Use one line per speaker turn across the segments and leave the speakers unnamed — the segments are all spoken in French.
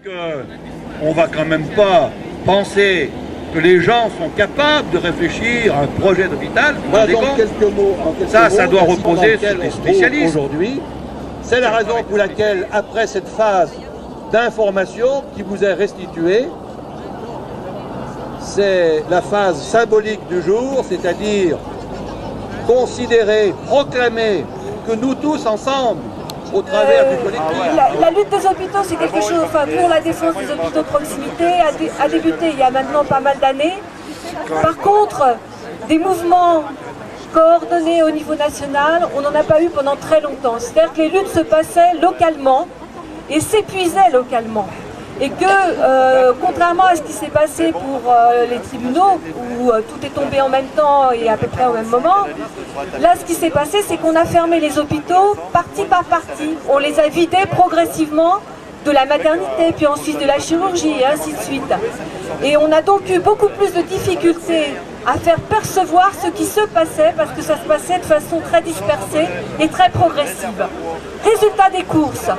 On va quand même pas penser que les gens sont capables de réfléchir à un projet d'hôpital.
Voilà donc quelques mots.
Ça doit reposer sur les spécialistes.
Aujourd'hui, c'est la raison pour laquelle, après cette phase d'information qui vous est restituée, c'est la phase symbolique du jour, c'est-à-dire considérer, proclamer que nous tous ensemble, au travers du collectif.
La lutte des hôpitaux, c'est quelque chose, enfin, pour la défense des hôpitaux de proximité, a débuté il y a maintenant pas mal d'années. Par contre, des mouvements coordonnés au niveau national, on n'en a pas eu pendant très longtemps. C'est-à-dire que les luttes se passaient localement et s'épuisaient localement. Et que, contrairement à ce qui s'est passé pour les tribunaux, où tout est tombé en même temps et à peu près au même moment, là, ce qui s'est passé, c'est qu'on a fermé les hôpitaux partie par partie. On les a vidés progressivement de la maternité, puis ensuite de la chirurgie, et ainsi de suite. Et on a donc eu beaucoup plus de difficultés à faire percevoir ce qui se passait, parce que ça se passait de façon très dispersée et très progressive. Résultat des courses.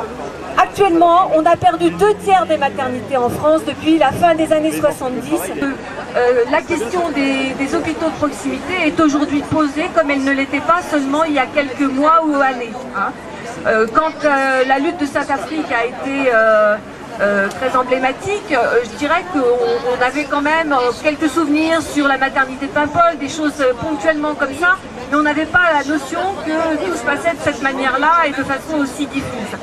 Actuellement, on a perdu 2/3 des maternités en France depuis la fin des années 70. La question des hôpitaux de proximité est aujourd'hui posée comme elle ne l'était pas seulement il y a quelques mois ou années. Quand la lutte de Saint-Afrique a été très emblématique, je dirais qu'on avait quand même quelques souvenirs sur la maternité de Paimpol, des choses ponctuellement comme ça, mais on n'avait pas la notion que tout se passait de cette manière-là et de façon aussi diffuse.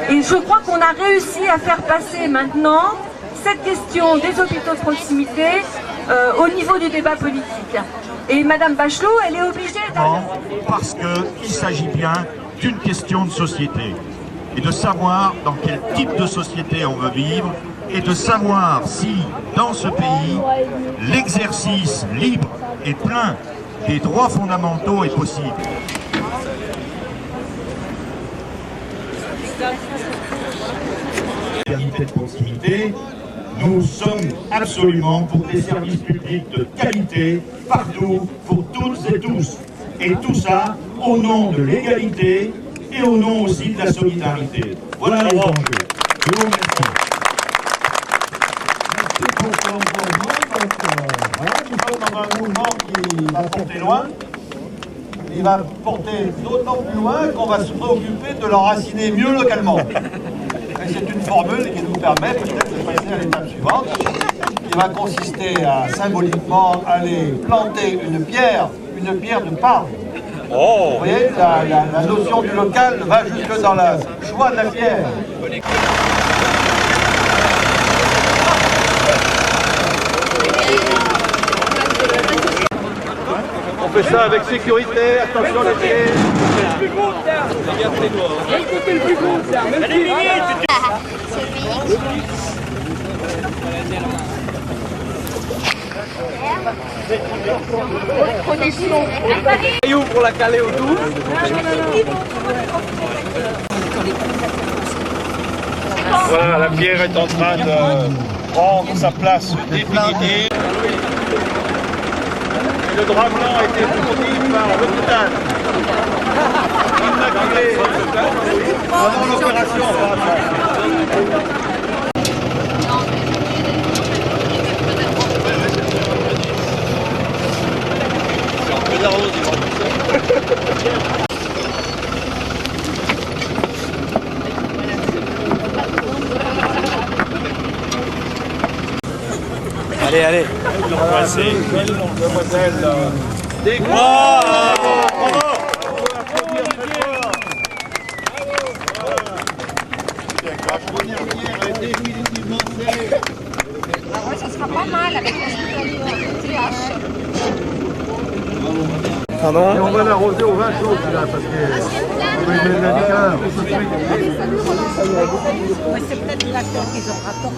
Et je crois qu'on a réussi à faire passer maintenant cette question des hôpitaux de proximité au niveau du débat politique. Et Madame Bachelot, elle est obligée d'aller...
Parce qu'il s'agit bien d'une question de société. Et de savoir dans quel type de société on veut vivre, et de savoir si, dans ce pays, l'exercice libre et plein des droits fondamentaux est possible. De proximité, nous sommes absolument pour des services publics de qualité, partout, pour toutes et tous. Et tout ça au nom de l'égalité et au nom aussi de la solidarité. Voilà les enjeux. Je vous remercie.
Merci pour cet engagement. Donc, voilà, nous sommes dans un mouvement qui va porter loin. Il va porter d'autant plus loin qu'on va se préoccuper de l'enraciner mieux localement. Et c'est une formule qui nous permet peut-être de passer à l'étape suivante, qui va consister à symboliquement aller planter une pierre de Parme. Oh. Vous voyez, la notion du local va jusque dans le choix de la pierre.
On fait ça avec sécurité, attention les pieds.
Le plus gros, c'est le plus gros,
Caillou pour la caler au tout. Voilà, la pierre est en train de prendre sa place définitive. Le drap blanc a été fourni par l'hôpital. Immaculé pendant l'opération.
Allez, allez.
Demoiselle. Des gros.
Ça sera pas mal avec
Pardon.
Et on va l'arroser au vin chaud, là, parce que il y a des câlins.
c'est peut-être l'acteur qu'ils ont rapporté.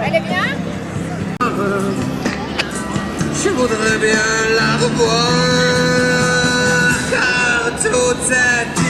Elle est bien?
Je voudrais bien la revoir.
outside.